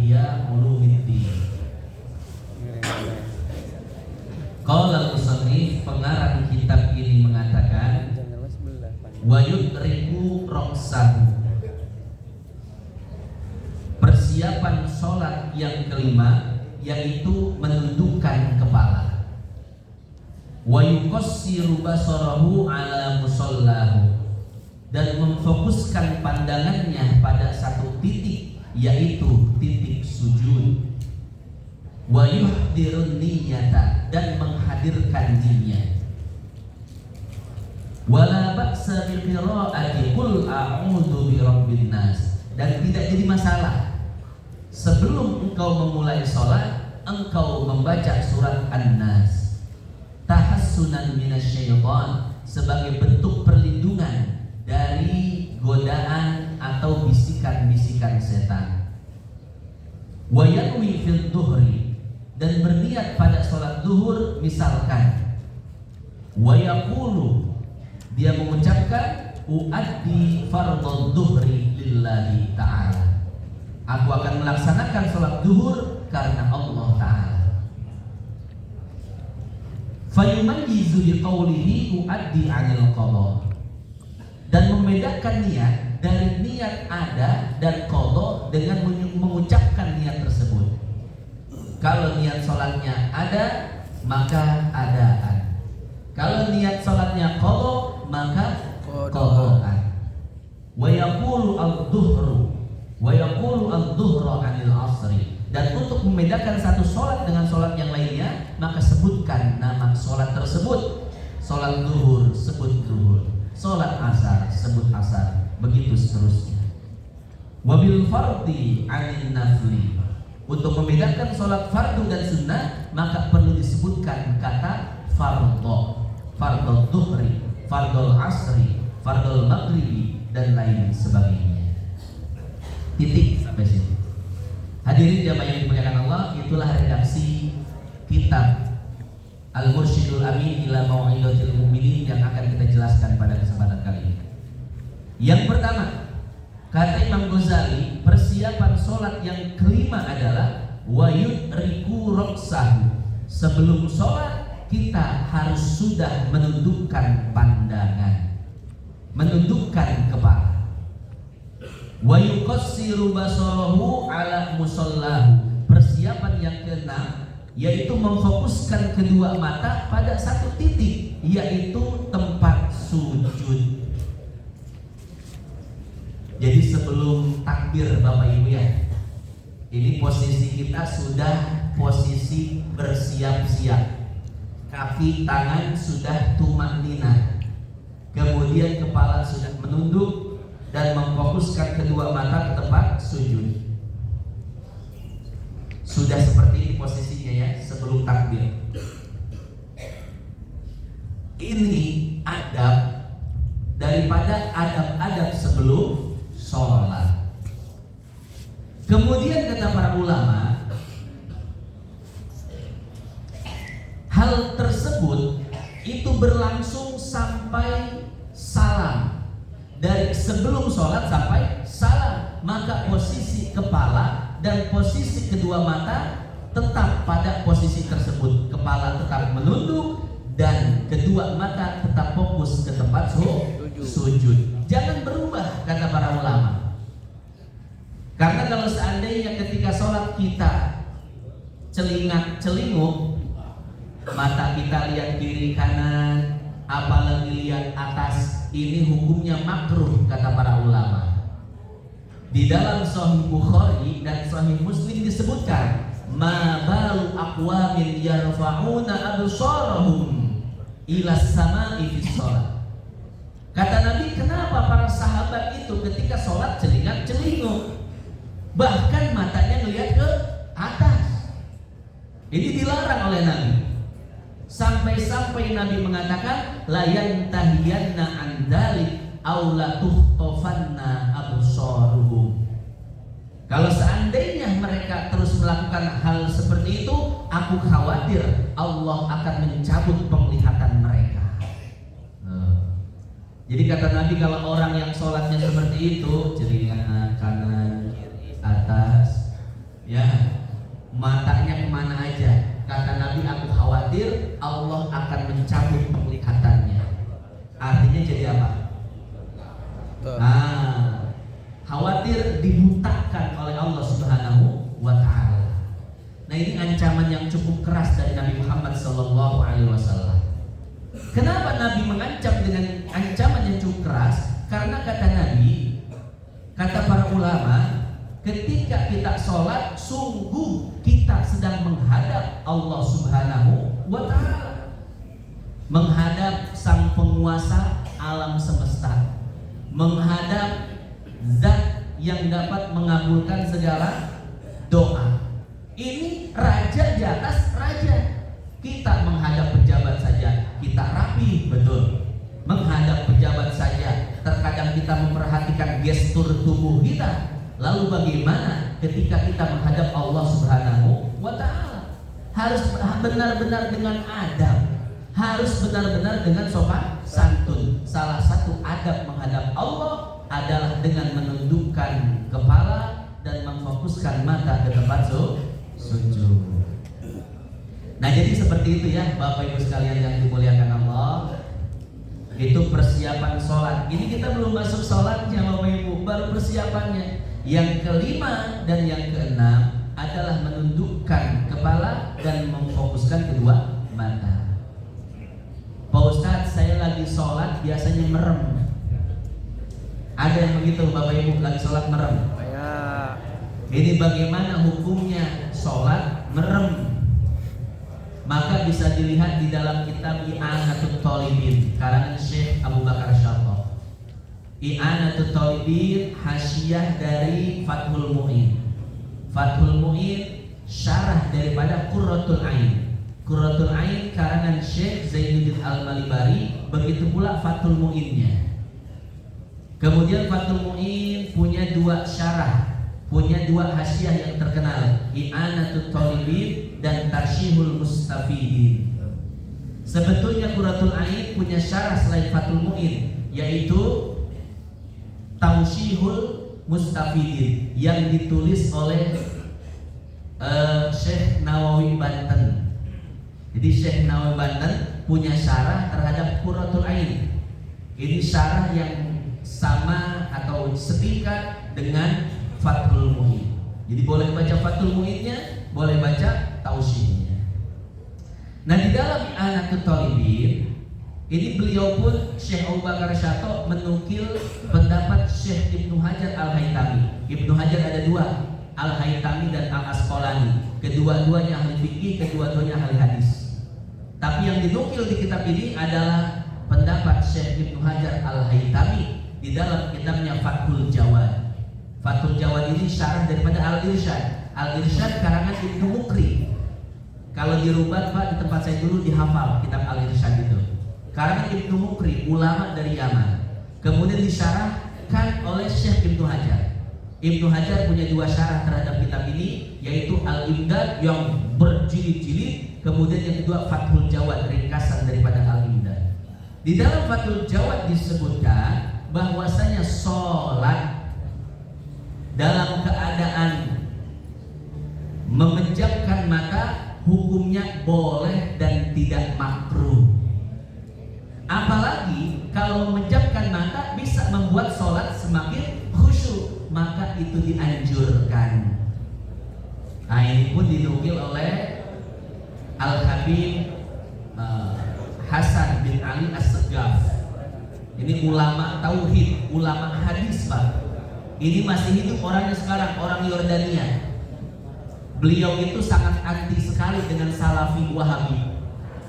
Ihya Ulumuddin. Qala al-musannif, pengarang kitab ini mengatakan wa yudriku raqsahu, persiapan sholat yang kelima yaitu menundukkan kepala. Wa yuqassiru basarahu ala musallahu, dan memfokuskan pandangannya pada satu titik, yaitu titik sujud. Wa yuhdirun niyyata, dan menghadirkan niat. Wala ba'sa bi qira'ati qul a'udzu bi rabbin nas, dan tidak jadi masalah sebelum engkau memulai sholat engkau membaca surat An-Nas, tahassunan minasyaitan, sebagai bentuk perlindungan dari godaan atau bisikan-bisikan setan. Wa yanwi fil dhuhri, dan berniat pada sholat zuhur, misalkan wa yaqulu, dia mengucapkan uaddi fardhu dhuhri lillahi ta'ala, aku akan melaksanakan sholat zuhur karena Allah Ta'ala. Fayumayyizu biqaulihi uaddi 'anil qadha, dan membedakan niat dari niat ada dan qadha dengan mengucapkan niat tersebut. Kalau niat sholatnya ada, maka adaan. Kalau niat sholatnya qadha, maka qadhaan. Wa yaqulu al-dhuhru wa yaqulu al-dhuhra 'anil 'asri, dan untuk membedakan satu sholat dengan sholat yang lainnya, maka sebutkan nama sholat tersebut. Sholat zuhur sebut zuhur, sholat asar sebut asar, begitu seterusnya. Wabil fardhi 'anil nafli, untuk membedakan sholat fardu dan sunnah, maka perlu disebutkan kata fardhu, fardhu dhuhri, fardhu asri, fardhu maghribi, dan lain sebagainya. Titik sampai sini. Hadirin jamaah yang dimuliakan Allah, itulah redaksi kitab Al-Mursyidul Amin ila Mau'izatil Mu'minin yang akan kita jelaskan pada kesempatan kali ini. Yang pertama, kata Imam Ghazali, persiapan sholat yang kelima adalah wa yudriku raqsahu, sebelum sholat kita harus sudah menundukkan pandangan, menundukkan kepala. Wa yuqassiru basarahu ala musallahu, persiapan yang keenam yaitu memfokuskan kedua mata pada satu titik, yaitu tempat sujud. Jadi sebelum takbir Bapak Ibu ya, ini posisi kita sudah posisi bersiap-siap, kaki tangan sudah tumakninah, kemudian kepala sudah menunduk dan memfokuskan kedua mata ke tempat sujud. Sudah seperti ini posisinya ya sebelum takbir. Ini adab daripada adab-adab sebelum sholat. Kemudian kata para ulama, hal tersebut itu berlangsung sampai salam, dari sebelum sholat sampai salam, maka posisi kepala dan posisi kedua mata tetap pada posisi tersebut. Kepala tetap menunduk dan kedua mata tetap fokus ke tempat sujud. Jangan berubah kata para ulama. Karena kalau seandainya ketika sholat kita celingak-celinguk, mata kita lihat kiri kanan, apalagi lihat atas, ini hukumnya makruh kata para ulama. Di dalam Sahih Bukhari dan Sahih Muslim disebutkan, ma balu aqwamin yarfa'una absarahum ila samai fi shalah. Kata Nabi, kenapa para sahabat itu ketika sholat celingak-celinguk, bahkan matanya ngelihat ke atas? Ini dilarang oleh Nabi. Sampai-sampai Nabi mengatakan, la yantahiyanna an dzalik aw la tuhtafanna absaruhum. Kalau seandainya mereka terus melakukan hal seperti itu, aku khawatir Allah akan mencabut penglihatan mereka. Jadi kata Nabi, kalau orang yang sholatnya seperti itu, celingak kanan, atas, ya, akan mencabut penglihatannya. Artinya jadi apa? Khawatir dibutakan oleh Allah Subhanahu wa Ta'ala. Nah, ini ancaman yang cukup keras dari Nabi Muhammad SAW. Kenapa Nabi mengancam dengan ancaman yang cukup keras? Karena kata Nabi, kata para ulama, ketika kita sholat, sungguh kita sedang menghadap Allah Subhanahu wa Ta'ala, menghadap Sang Penguasa alam semesta, menghadap Zat yang dapat mengabulkan segala doa. Ini raja di atas raja. Kita menghadap pejabat saja kita rapi, betul. Menghadap pejabat saja terkadang kita memperhatikan gestur tubuh kita. Lalu bagaimana ketika kita menghadap Allah Subhanahu wa Ta'ala? Harus benar-benar dengan adab, harus benar-benar dengan sopan santun. Salah satu adab menghadap Allah adalah dengan menundukkan kepala dan memfokuskan mata ke tempat sujud. Nah, jadi seperti itu ya Bapak Ibu sekalian yang dimuliakan Allah. Itu persiapan sholat. Ini kita belum masuk sholatnya Bapak Ibu, baru persiapannya. Yang kelima dan yang keenam adalah menundukkan kepala dan memfokuskan kedua mata. Pak Ustadz, saya lagi sholat biasanya merem. Ada yang begitu Bapak Ibu, lagi sholat merem? Ini bagaimana hukumnya sholat merem? Maka bisa dilihat di dalam kitab I'anatul Talibin karangan Syekh Abu Bakar Syarraf. I'anatul Talibin hasyiah dari Fathul Mu'in. Fathul Mu'in syarah daripada Qurratul Ain. Qurratul Ain karangan Syekh Zainuddin Al-Malibari, begitu pula Fathul Mu'innya. Kemudian Fathul Mu'in punya dua syarah, punya dua hasyiah yang terkenal, I'anatul Talibin dan Tarsyihul Mustafidin. Sebetulnya Qurratul Ain punya syarah selain Fathul Mu'in, yaitu Tawsyihul Mustafidin yang ditulis oleh Syekh Nawawi Banten. Jadi Syekh Nawawi Banten punya syarah terhadap Qurratul Ain. Ini syarah yang sama atau setingkat dengan Fathul Mu'in. Jadi boleh baca Fathul Mu'innya, boleh baca Tawsyihnya. Nah, di dalam I'anatul Talibin ini beliau pun Syekh Abu Bakar Syarraf menukil pendapat Syekh Ibnu Hajar Al-Haytami. Ibnu Hajar ada dua, Al-Haytami dan Al-Asqalani. Kedua-duanya ahli fikih, kedua-duanya ahli hadis. Tapi yang dinukil di kitab ini adalah pendapat Syekh Ibnu Hajar Al-Haytami di dalam kitabnya Fathul Jawad. Fathul Jawad ini syarah daripada Al-Irsyad. Al-Irsyad karangan Ibnu Mukri. Kalau dirubah Pak, di tempat saya dulu dihafal kitab Al-Irsyad itu. Karangan Ibnu Mukri, ulama dari Yaman. Kemudian disyarahkan oleh Syekh Ibnu Hajar. Ibnu Hajar punya dua syarah terhadap kitab ini, yaitu Al-Imdad yang berjilid-jilid, kemudian yang kedua Fathul Jawad, ringkasan daripada Al-Imdad. Di dalam Fathul Jawad disebutkan bahwasanya sholat dalam keadaan memejamkan mata hukumnya boleh dan tidak makruh. Apalagi kalau memejamkan mata bisa membuat sholat semakin khusyuk, maka itu dianjurkan. Nah, ini pun dinukil oleh Al-Habib Hasan bin Ali As-Segaf. Ini ulama tauhid, ulama hadis Pak. Ini masih hidup orangnya sekarang, orang Yordania. Beliau itu sangat anti sekali dengan Salafi Wahabi.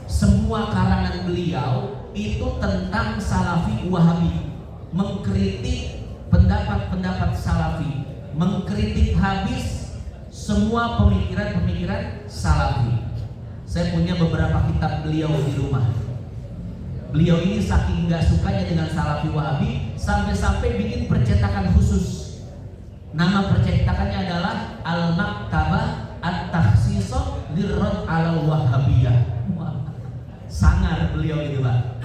Semua karangan beliau itu tentang Salafi Wahabi, mengkritik pendapat-pendapat Salafi, mengkritik habis semua pemikiran-pemikiran Salafi. Saya punya beberapa kitab beliau di rumah. Beliau ini saking gak sukanya dengan Salafi Wahabi sampai-sampai bikin percetakan khusus. Nama percetakannya adalah Al-Maktabah At-Takhsisah Lirrad Al-Wahabiyah. Sangar beliau itu Pak.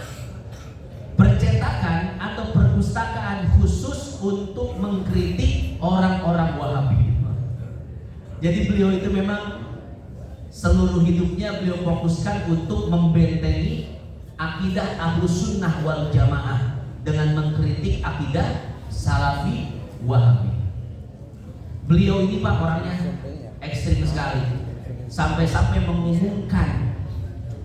Percetakan atau perpustakaan khusus untuk mengkritik orang-orang Wahabi. Jadi beliau itu memang seluruh hidupnya beliau fokuskan untuk membentengi akidah Ahlus Sunnah wal Jamaah dengan mengkritik akidah Salafi Wahabi. Beliau ini Pak orangnya ekstrim sekali, sampai-sampai mengumumkan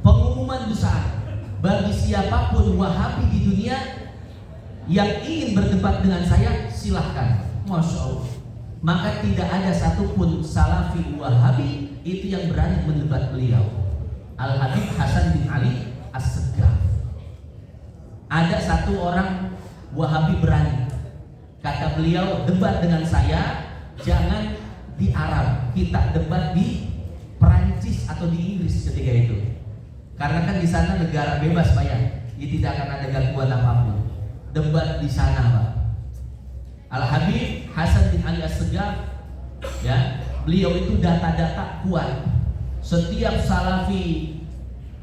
pengumuman besar bagi siapapun Wahabi di dunia yang ingin berdebat dengan saya, silahkan. Masya Allah. Maka tidak ada satupun Salafi Wahabi itu yang berani mendebat beliau. Al-Habib Hasan bin Ali As-Segaf. Ada satu orang Wahabi berani, kata beliau, debat dengan saya jangan di Arab, kita debat di Perancis atau di Inggris ketika itu. Karena kan di sana negara bebas Pak ya, jadi tidak akan ada gangguan apapun. Debat di sana Pak. Al-Habib Hasan bin Ali As-Segaf, ya, beliau itu data-data kuat. Setiap Salafi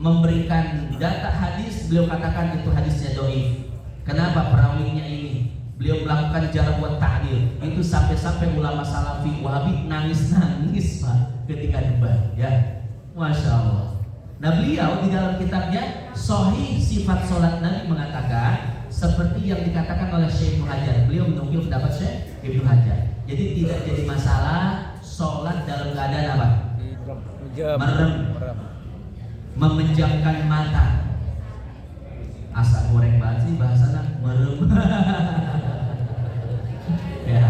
memberikan data hadis, beliau katakan itu hadisnya dhaif. Kenapa? Perawinya ini. Beliau melakukan jarh wa ta'dil. Itu sampai-sampai ulama Salafi Wahabi nangis-nangis Pak ketika debat, ya. Masya Allah. Nah beliau di dalam kitabnya Sahih Sifat Salat Nabi mengatakan seperti yang dikatakan oleh Syekh Ibnu Hajar. Beliau menukil pendapat Syekh Ibnu Hajar. Jadi tidak jadi masalah sholat dalam keadaan apa? Merem, memejamkan mata. Asa goreng banget sih bahasanya merem. Ya.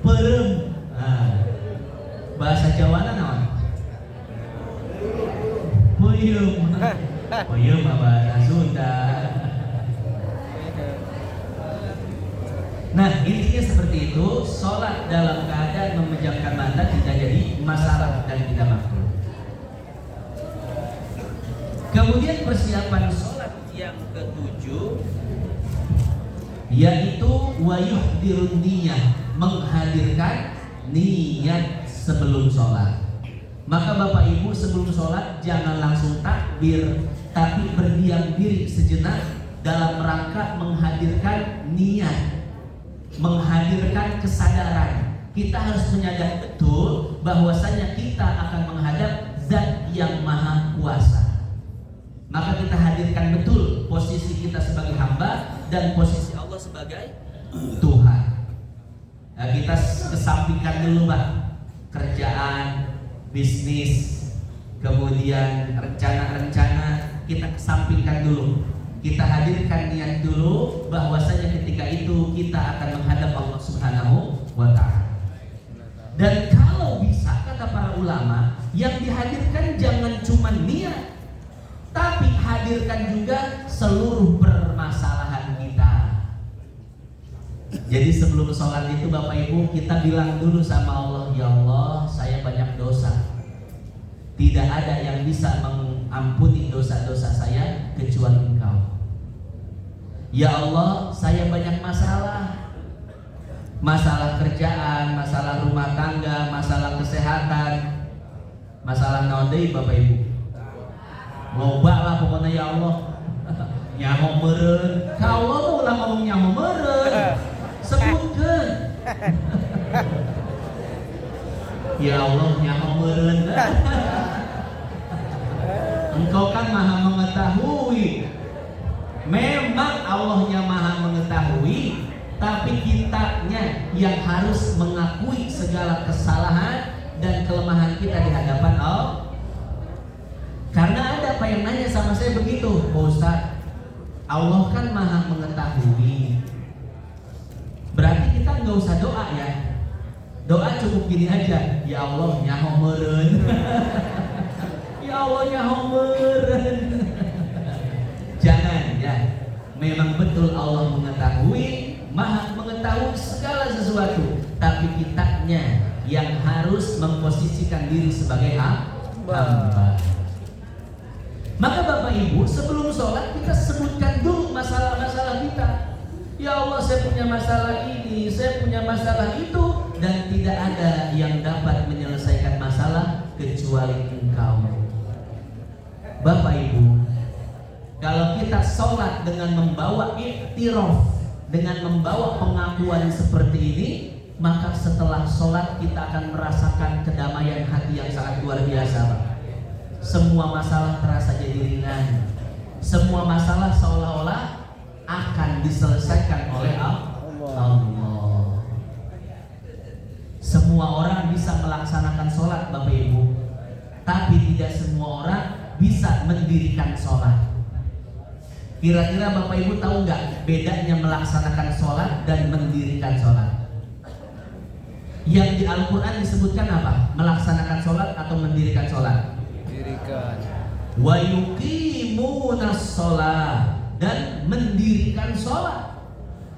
Perem. Nah. Bahasa Jawa naon? Puyem. Puyem bahasa Sunda. Nah intinya seperti itu. Sholat dalam keadaan memejamkan mata tidak jadi masalah dan tidak makruh. Kemudian persiapan sholat yang ketujuh yaitu wayuhdirun niyah, menghadirkan niat sebelum sholat. Maka Bapak Ibu sebelum sholat jangan langsung takbir, tapi berdiam diri sejenak dalam rangka menghadirkan niat, menghadirkan kesadaran. Kita harus menyadari betul bahwasanya kita akan menghadap Zat yang Maha Kuasa. Maka kita hadirkan betul posisi kita sebagai hamba dan posisi Allah sebagai Tuhan. Nah, kita kesampingkan dulu Pak kerjaan, bisnis, kemudian rencana-rencana kita kesampingkan dulu. Kita hadirkan niat dulu bahwasanya ketika itu kita akan menghadap Allah Subhanahu wa Ta'ala. Dan kalau bisa kata para ulama, yang dihadirkan jangan cuma niat, tapi hadirkan juga seluruh permasalahan kita. Jadi sebelum sholat itu Bapak Ibu kita bilang dulu sama Allah, ya Allah saya banyak dosa. Tidak ada yang bisa mengampuni dosa-dosa saya kecuali Engkau. Ya Allah saya banyak masalah. Masalah kerjaan, masalah rumah tangga, masalah kesehatan. Masalah naon deui Bapak Ibu? Loba lah pokoknya ya Allah. Nyaho meureun. Ka Allah mah ulah ngomong nyaho meureun. Sebutkeun. Ya Allah nyaho meureun. Engkau kan Maha mengetahui. Memang Allahnya Maha mengetahui, tapi kitanya yang harus mengakui segala kesalahan dan kelemahan kita di hadapan Allah. Karena ada apa yang nanya sama saya begitu, Pak Ustaz, Allah kan Maha mengetahui, berarti kita nggak usah doa ya. Doa cukup gini aja, ya Allah nyaho meureun. Ya Allah nyaho meureun. Jangan ya. Memang betul Allah mengetahui, Maha mengetahui segala sesuatu, tapi kitanya yang harus memposisikan diri sebagai hamba. Maka Bapak Ibu sebelum sholat kita sebutkan dulu masalah-masalah kita. Ya Allah saya punya masalah ini, saya punya masalah itu, dan tidak ada yang dapat menyelesaikan masalah kecuali Engkau. Bapak Ibu, kalau kita sholat dengan membawa iktiraf, dengan membawa pengakuan seperti ini, maka setelah sholat kita akan merasakan kedamaian hati yang sangat luar biasa, Pak. Semua masalah terasa jadi ringan. Semua masalah seolah-olah akan diselesaikan oleh Allah. Semua orang bisa melaksanakan sholat, Bapak Ibu, tapi tidak semua orang bisa mendirikan sholat. Kira-kira Bapak Ibu tahu nggak bedanya melaksanakan sholat dan mendirikan sholat? Yang di Al-Quran disebutkan apa? Melaksanakan sholat atau mendirikan sholat? Mendirikan. Wa yuqimunas sholat, dan mendirikan sholat.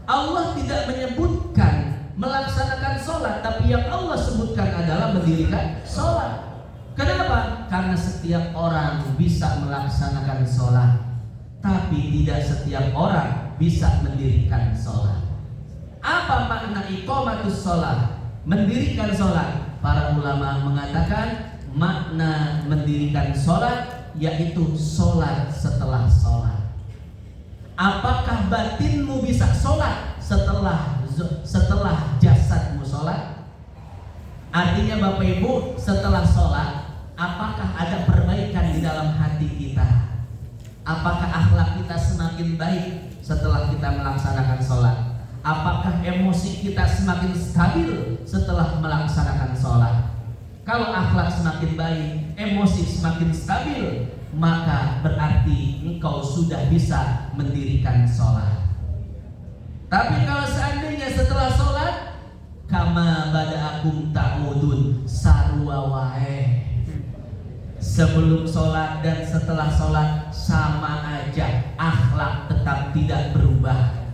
Allah tidak menyebutkan melaksanakan sholat, tapi yang Allah sebutkan adalah mendirikan sholat. Kenapa? Karena setiap orang bisa melaksanakan sholat, tapi tidak setiap orang bisa mendirikan sholat. Apa makna iqamatus sholat? Mendirikan sholat. Para ulama mengatakan makna mendirikan sholat yaitu sholat setelah sholat. Apakah batinmu bisa sholat setelah jasadmu sholat? Artinya Bapak Ibu, setelah sholat, apakah ada perbaikan di dalam hati kita? Apakah akhlak kita semakin baik setelah kita melaksanakan sholat? Apakah emosi kita semakin stabil setelah melaksanakan sholat? Kalau akhlak semakin baik, emosi semakin stabil, maka berarti engkau sudah bisa mendirikan sholat. Tapi kalau seandainya setelah sholat, kama bada'akum ta'udun, sarwa wae, sebelum sholat dan setelah sholat sama aja, akhlak tetap tidak berubah,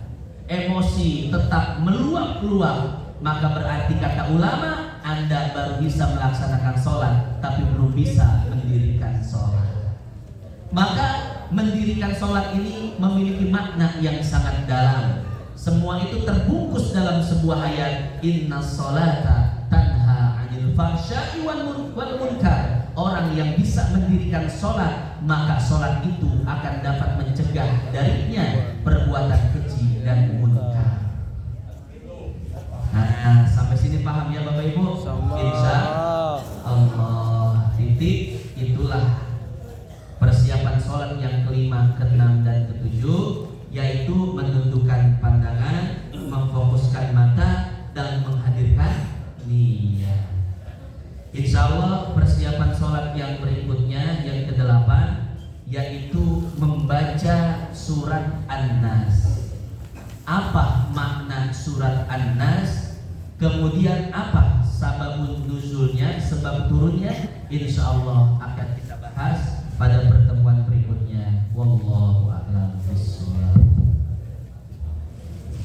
emosi tetap meluap-luap, maka berarti kata ulama, Anda baru bisa melaksanakan sholat tapi belum bisa mendirikan sholat. Maka mendirikan sholat ini memiliki makna yang sangat dalam. Semua itu terbungkus dalam sebuah ayat, inna sholata tanha 'anil fahsya'i wal munkar. Orang yang bisa mendirikan sholat, maka sholat itu akan dapat mencegah darinya perbuatan keji dan munkar. Nah, sampai sini paham ya Bapak Ibu? Insya Allah. Titik. Itulah persiapan sholat yang kelima, keenam, dan ketujuh, yaitu menundukkan pandangan, memfokuskan mata, dan menghadirkan niat. Insya Allah persiapan sholat yang berikutnya, yang kedelapan, yaitu membaca surat An-Nas. Apa makna surat An-Nas? Kemudian apa sababun nuzulnya, sebab turunnya? Insya Allah akan kita bahas